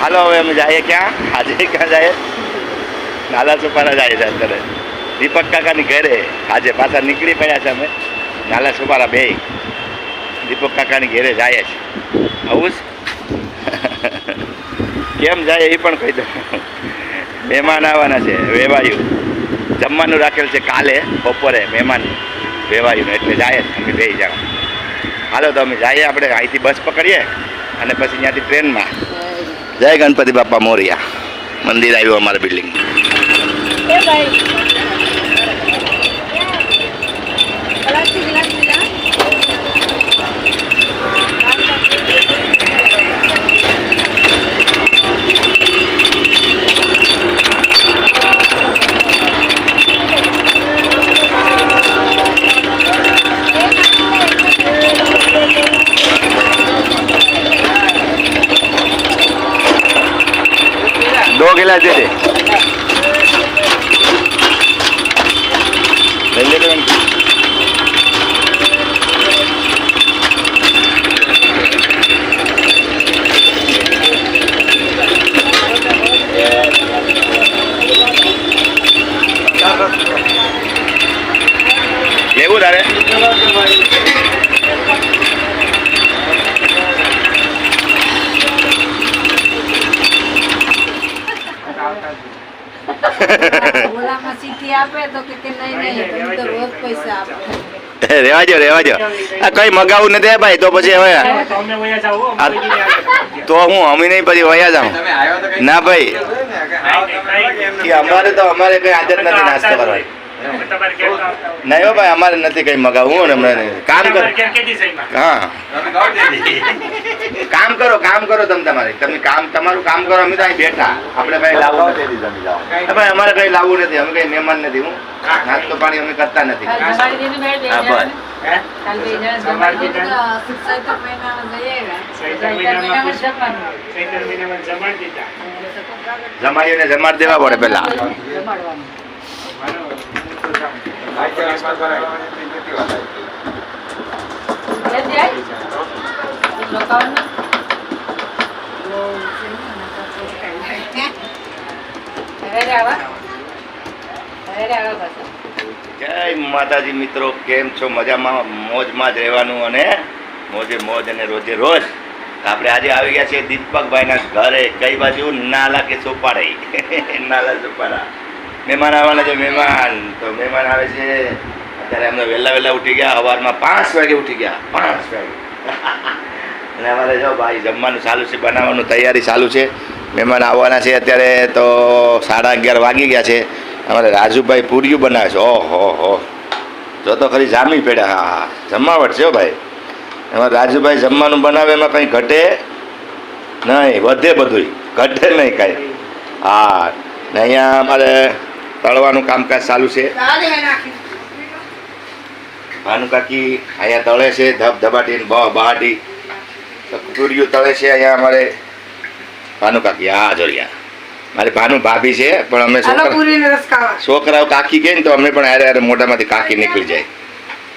હાલો હવે અમે જઈએ ક્યાં? આજે ક્યાં જાય? નાલા સુપારા જાય છે અત્યારે દીપક કાકાની ઘરે. આજે પાછા નીકળી પડ્યા છે અમે નાલા સુપારા બે દીપક કાકાની ઘરે જાય છે. આવું કેમ જાય એ પણ કહી દો. મહેમાન આવવાના છે વેવાયું જમવાનું રાખેલ છે કાલે બપોરે મહેમાન વેવાયું એટલે જાય છે અમે બે જણા. હાલો તો અમે જઈએ આપણે અહીંથી બસ પકડીએ અને પછી ત્યાંથી ટ્રેનમાં. જય ગણપતિ બાપા મોરિયા. મંદિર આવ્યું અમારા બિલ્ડિંગ. दो गिलास दे दे लेवू तारे રેવાજો કઈ મગાવું નથી ભાઈ તો પછી હવે તો હું અમે નહીં પછી વયા જાઉં ના ભાઈ અમારે તો અમારે કઈ આદત નથી નાસ્તો કરવાની નહીં હો ભાઈ અમારે નથી કઈ મગાવવું ને અમને કામ કરો હા કામ કરો તમે તમારું કામ કરો અમે તો અહીં બેઠા આપણે કઈ લાવવું નથી ભાઈ અમારે કઈ લાવવું નથી અમે કઈ મહેમાન નથી હું નાસ્તો પાણી અમે કરતા નથી હા બસ જમાડીને જમાડ દેવા પડે પેલા જય માતાજી મિત્રો, કેમ છો? મજામાં, મોજમાં જ રહેવાનું અને મોજે મોજ અને રોજે રોજ. આપણે આજે આવી ગયા છીએ દીપકભાઈના ઘરે. કઈ બાજુ? નાલા કે સોપારા. નાલા સોપારા મહેમાન આવવાના છે. મહેમાન આવે છે અત્યારે. અમને વહેલા ઉઠી ગયા. સવારમાં 5 વાગે ઉઠી ગયા. 5 વાગે અને અમારે જો ભાઈ જમવાનું ચાલુ છે, બનાવવાનું તૈયારી ચાલુ છે. મહેમાન આવવાના છે અત્યારે તો 11:30 વાગી ગયા છે. અમારે રાજુભાઈ પૂરીયું બનાવે છે. ઓહો જો તો ખરી જામી પડ્યા. હા જમાવટ છે ભાઈ. એમાં રાજુભાઈ જમવાનું બનાવે એમાં કંઈ ઘટે નહીં, વધે બધું, ઘટે નહીં કાંઈ. હા ને અહીંયા અમારે તળવાનું કામકાજ ચાલુ છે. ભાનુ કાકી અહીંયા તળે છે ધબધબાટી બહાટી પૂરીયું તળે છે અહીંયા અમારે ભાનુ કાકી. હા જોરિયા મારી ભાનુ ભાભી છે પણ અમે છોકરાઓ કાકી કહે ને તો અમે પણ હારે મોઢામાંથી કાકી નીકળી જાય.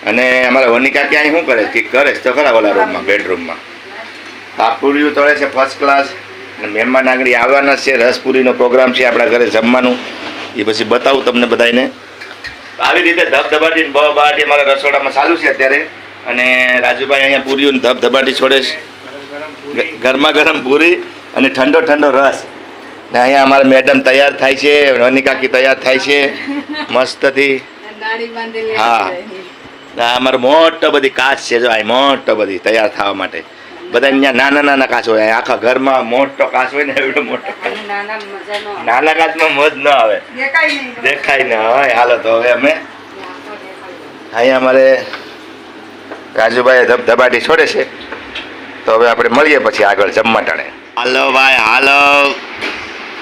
અને અમારા વની કાકી અહીં શું કરે કે કરે તો ખરા ઓલા રૂમમાં બેડરૂમમાં. આ પૂરીયું તળે છે ફર્સ્ટ ક્લાસ. અને મહેમાન આગળ આવવાના છે. રસપુરીનો પ્રોગ્રામ છે આપણા ઘરે જમવાનું. એ પછી બતાવું તમને બધાને. આવી રીતે ધબધબાટી બહાટી અમારા રસોડામાં ચાલુ છે અત્યારે. અને રાજુભાઈ અહીંયા પૂરીયું ધબધબાટી છોડે છે. ગરમા ગરમ પૂરી અને ઠંડો રસ. ને અહીંયા અમારા મેડમ તૈયાર થાય છે. વની કાકી તૈયાર થાય છે મસ્તથી. હા અમારે મોટો બધી કાચ છે જો. આ મોટો બધી તૈયાર થવા માટે. બધા અહીંયા નાના કાચ હોય. આખા ઘરમાં મોટો કાચ હોય ને એવડો મોટો. નાના કાચમાં મોજ ન આવે, દેખાય ને. હોય હાલો તો હવે અમે અહીંયા અમારે રાજુભાઈ ધબધબાટી છોડે છે તો હવે આપણે મળીએ પછી આગળ જમવા ટાણે. હાલો ભાઈ હાલો.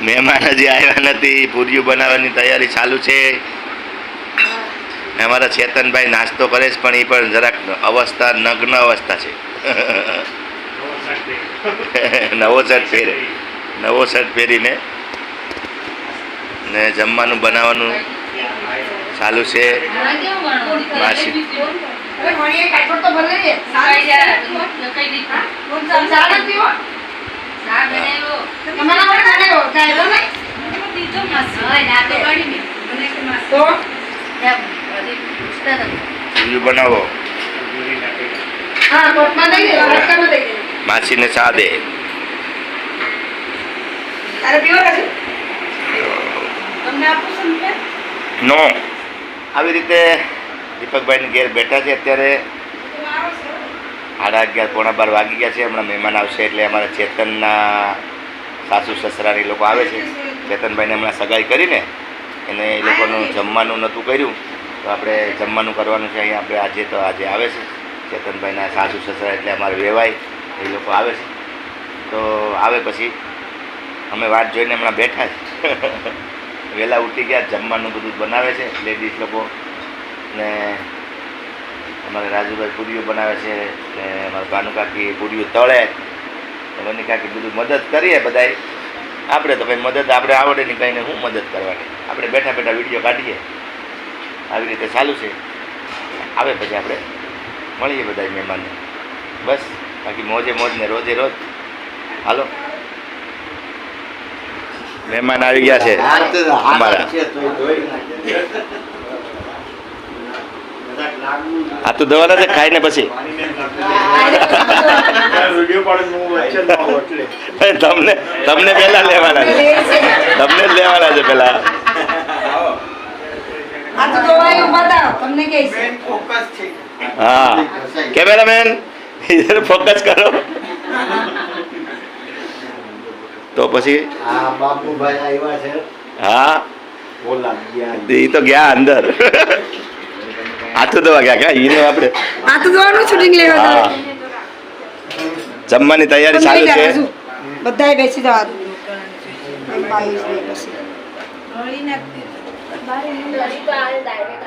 મહેમાન હજી આવ્યા નથી. પૂરીયું બનાવવાની તૈયારી ચાલુ છે. અમારા ચેતનભાઈ નાસ્તો કરે છે પણ એ પણ જરાક નગ્ન અવસ્થા છે. નવો શર્ટ પહેરીને ને જમવાનું બનાવવાનું ચાલુ છે. વગાડ્યો ને દીધો મસ્ત હોય ના તો ગણી મે મને કે મસ્ત તો એમ બધી પૂછતા નથી બીજું બનાવો. હા કોટમાં દઈ દે રસ્તામાં દઈ દે માસીને ચા દે. અરે પીવો રાજુ તમને આપું છું ને નો આવી રીતે દીપકભાઈની ઘેર બેઠા છે. અત્યારે 11:30 પોણા 12 વાગી ગયા છે. હમણાં મહેમાન આવશે એટલે અમારા ચેતનના સાસુ સસરાની લોકો આવે છે. ચેતનભાઈને હમણાં સગાઈ કરીને એને એ લોકોનું જમવાનું નહોતું કર્યું તો આપણે જમવાનું કરવાનું છે અહીંયા. આપણે આજે આવે છે ચેતનભાઈના સાસુ સસરા એટલે અમારે વેવાય એ લોકો આવે છે. તો આવે પછી અમે વાટ જોઈને હમણાં બેઠા છે. વહેલા ઉઠી ગયા, જમવાનું બધું બનાવે છે લેડીઝ લોકો ને અમારે રાજુભાઈ પૂરીઓ બનાવે છે ને અમારા ભાનુકાકી પૂરીઓ તળે બની કાકી બધું મદદ કરીએ બધાય. આપણે તો કંઈ મદદ આપણે આવડે નહીં કંઈને શું મદદ કરવાની, આપણે બેઠા બેઠા વિડીયો કાઢીએ. આવી રીતે ચાલુ છે. આવે પછી આપણે મળીએ બધા મહેમાનને. બસ બાકી મોજે મોજ ને રોજે રોજ. હાલો મહેમાન આવી ગયા છે અમારા. હાથું ધોવાના છે ખાઈને પછી. તમને પહેલા લેવાના છે, તમને જ લેવાના છે પહેલા. આ તો દવાઈઓ બતાવો તમને કે છે હા કેમેરામેન ઇધર ફોકસ કરો. તો પછી બાબુભાઈ આવ્યા છે. હા બોલા ગયા એ તો ગયા અંદર. હાથું ધોવા ગયા ક્યાં ઈને આપણે આ તો દવાનું શૂટિંગ લેવા હા જાવ જમવાની તૈયારી ચાલુ છે. બધાય બેસી જાવ બાઈ છે પછી ગળી નાખતી બારે ગળી તો આ ડાયરેક્ટ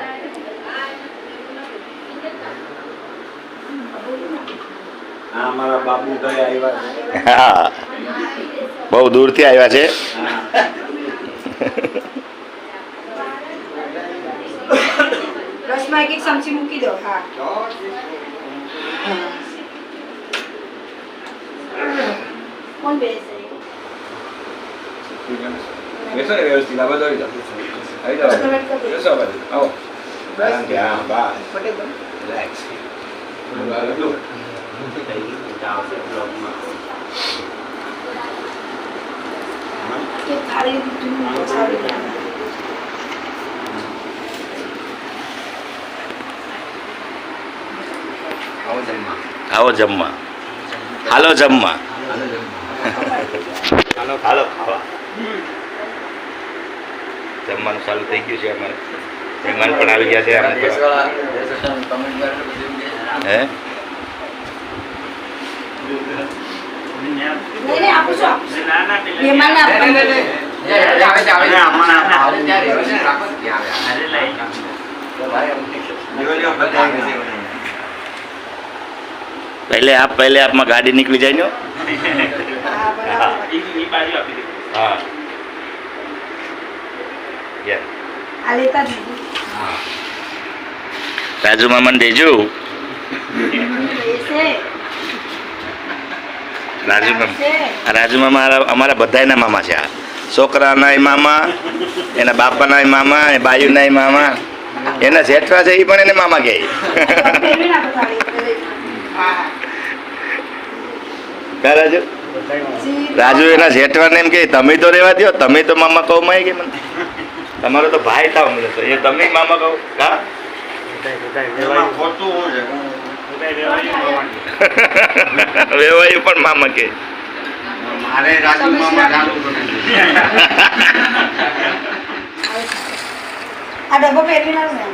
આ મારા બાબુભાઈ આવ્યા છે. હા બહુ દૂરથી આવ્યા છે. રસમાં એક ચમચી મૂકી દો. હા કોણ બેસે બેસો ને વ્યવસ્થિત આ બધું આવી જાઓ. આવી જાઓ બેસો આ બાજુ આવો. હા, બસ. રિલેક્સ. એક થાળી દૂધ સારી આવો જમવા. હાલો જમવા. હાલો ખાવા. જમવાનું ચાલુ થઈ ગયું છે અમારે. મહેમાન પણ આવી ગયા છે. હે નહીં આપું છું મહેમાનને पहले आप में गाड़ी निकली जाए नो. हाँ આ લેતા જ राजू मामा ने देजो. રાજુ મામા અમારા બધાયના મામા છે. આ છોકરાના મામા, એના બાપાના મામા, એ બાયુના મામા, એના જેઠવા છે એ પણ એને મામા કહે. કા રાજુ? રાજુ એના જેઠવાને એમ કે તમે તો રહેવા દો, તમે તો મામા કહો માં કે મને તમારો તો ભાઈ થાવ મને તો એ તમે મામા કહો. કા વેવાયું પણ મામા કે મારે રાજુ મામા ચાલુ આ ડબ્બો પહેરી ના ને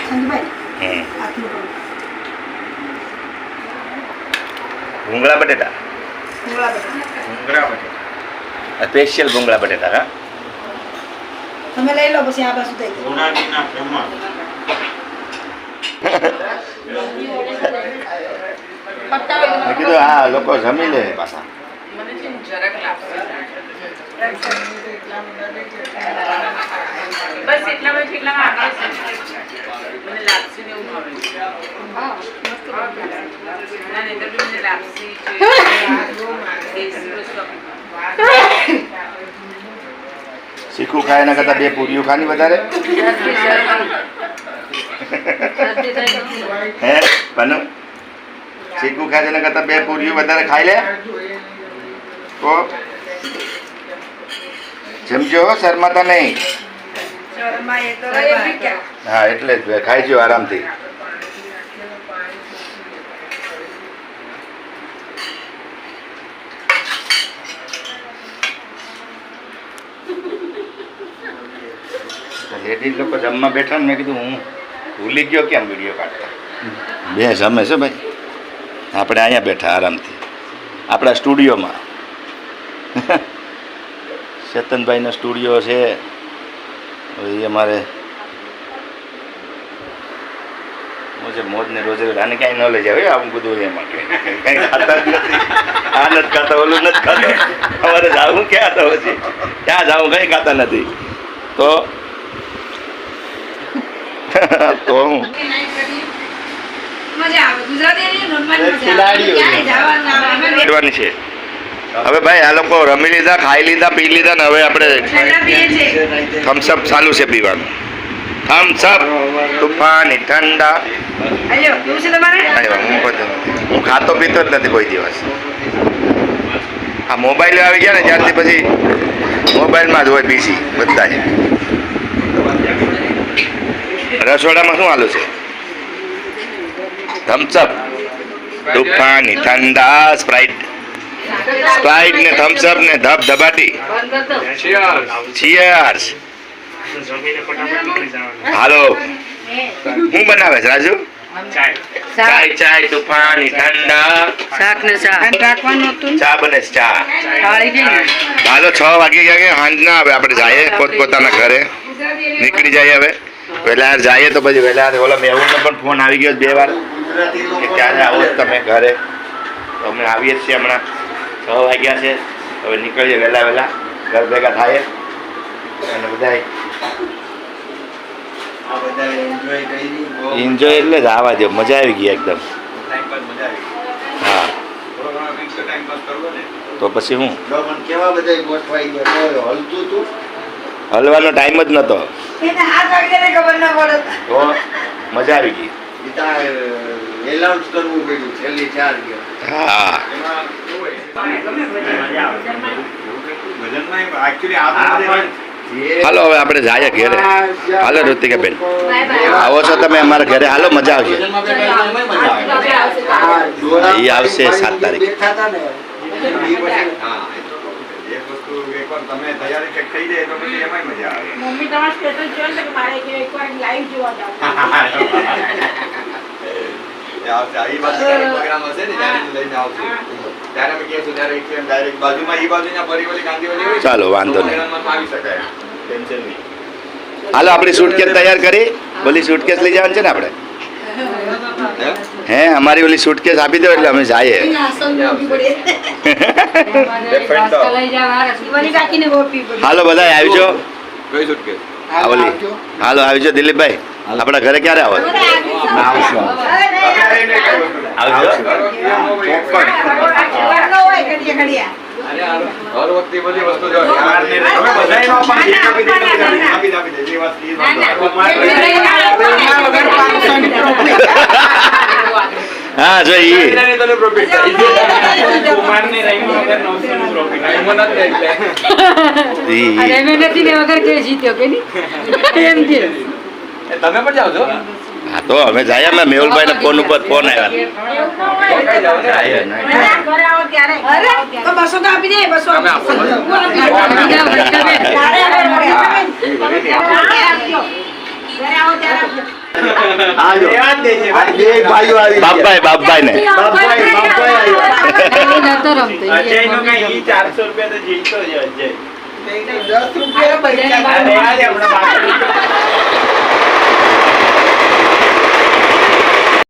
સંજુભાઈ આટલું ભૂંગળા બટેટા, ભૂંગળા બટેટા સ્પેશિયલ ભૂંગળા બટેટા. હા તમે લઈ લો પછી આ બાજુ થઈ ગયું. સોનાજીના ફેમસ મેં કીધું હા લોકો જમી લે પાછા. મને છે ને જરાક લાપસી બસ એટલામાં જેટલામાં આગળ છે મને લાપસી ને એવું ભાવે હા મસ્ત ના નહીં તો મને લાપસી છે શીખું ખાય એના કરતાં બે પૂરીઓ ખાની વધારે હે બનો શીખું ખાય એના કરતાં બે પૂરીઓ વધારે ખાઈ લે તો જમજો શરમાતા નહીં શરમાએ તો એ બી ક્યાં? હા એટલે જ ખાઈજો આરામથી લેડીઝ લોકો જમવા બેઠા ને મેં કીધું હું ભૂલી ગયો કેમ વિડીયો કાઢતા બે જમે છે ભાઈ આપણે અહીંયા બેઠા આરામથી આપણા સ્ટુડિયોમાં ચેતનભાઈનો સ્ટુડિયો છે એ અમારે મોજ ને રોજે આને ક્યાંય ન લઈ જાવ આવું બધું એમાં કંઈ ખાતા જ નથી આ નથી ખાતા ઓલું નથી ખાતા અમારે જાવું ક્યાં તો પછી ક્યાં જાવું કંઈ ખાતા નથી તો હું મજા આવે ગુજરાતી નોર્મલ મજા આવે ક્યાંય જવાનું આવે કરવાની છે હવે ભાઈ આ લોકો રમી લીધા ખાઈ લીધા પી લીધા ને હવે આપણે ઠંડા પીએ છે થમ્સઅપ ચાલુ છે પીવાનું થમ્સઅપ તુફાની ઠંડા અલ્યો એવું છે તમારે હું ખાતો પીતો જ નથી કોઈ દિવસ આ મોબાઈલ આવી ગયા ને ત્યારથી પછી મોબાઈલમાં જ હોય પીસી બધા જ રસોડામાં શું હાલું છે થમ્સઅપ તુફાની ઠંડા સ્પ્રાઇટ ને થમ્સઅપ ને ધબ ધબાટી ચીયર્સ હાલો હું બનાવે છે રાજુ ચાય તુફાની ઠંડા શાક ને રાખવાનું હતું ચા બને છે ચા હાલો 6 વાગી ગયા કે સાંજ ના હવે આપણે જઈએ પોતપોતાના ઘરે નીકળી જઈએ હવે વહેલા જઈએ તો પછી વહેલા ઓલા મેહુલનો પણ ફોન આવી ગયો 2 વાર કે ક્યારે આવો છો તમે ઘરે તો અમે આવીએ જ છીએ હમણાં 6 વાગ્યા છે હવે નીકળીએ વહેલા ઘર ભેગા થાય અને બધા એન્જોય એટલે જ આવવા દો મજા આવી ગઈ એકદમ હા તો પછી હું કેવા બધા ગોઠવાઈ ગયા હલતું તું હલવાનો ટાઈમ જ નહોતો એને હાથ વાગ્યાને ખબર ન પડે તો મજા આવી ગઈ એલાઉન્સ કરવું પડ્યું છેલ્લી 4 ગયો હા હાલો હવે આપણે જઈએ ઘરે હાલો ઋતિકાબેન આવો છો તમે અમારા ઘરે હાલો મજા આવશે એ આવશે 7 તારીખે મમ્મી તમારા સ્ટેટસ જોયો ને કે મારે કે એકવાર લાઈવ જોવા જાવ ચાલો વાંધો નહીં હાલો આપણી સુટકેસ તૈયાર કરી ઓલી સુટકેસ લઈ જવાની છે ને આપણે હે અમારી ઓલી સુટકેસ આપી દો એટલે અમે જઈએ હાલો બધા આવજો ઓલી હાલો આવજો દિલીપભાઈ આપણા ઘરે ક્યારે આવો આવજો હર વખતે બધી વસ્તુ જો હા જો ઈ તમે પણ જાઓ છો હા તો અમે જાય અમે મેહુલભાઈ ના ફોન ઉપર ફોન આવ્યા તો 200 તો આપી દે 200 તમે આપો. બાપભાઈ ને અજયનો કઈ 400 રૂપિયા તો જીતતો જ અજય 10 રૂપિયા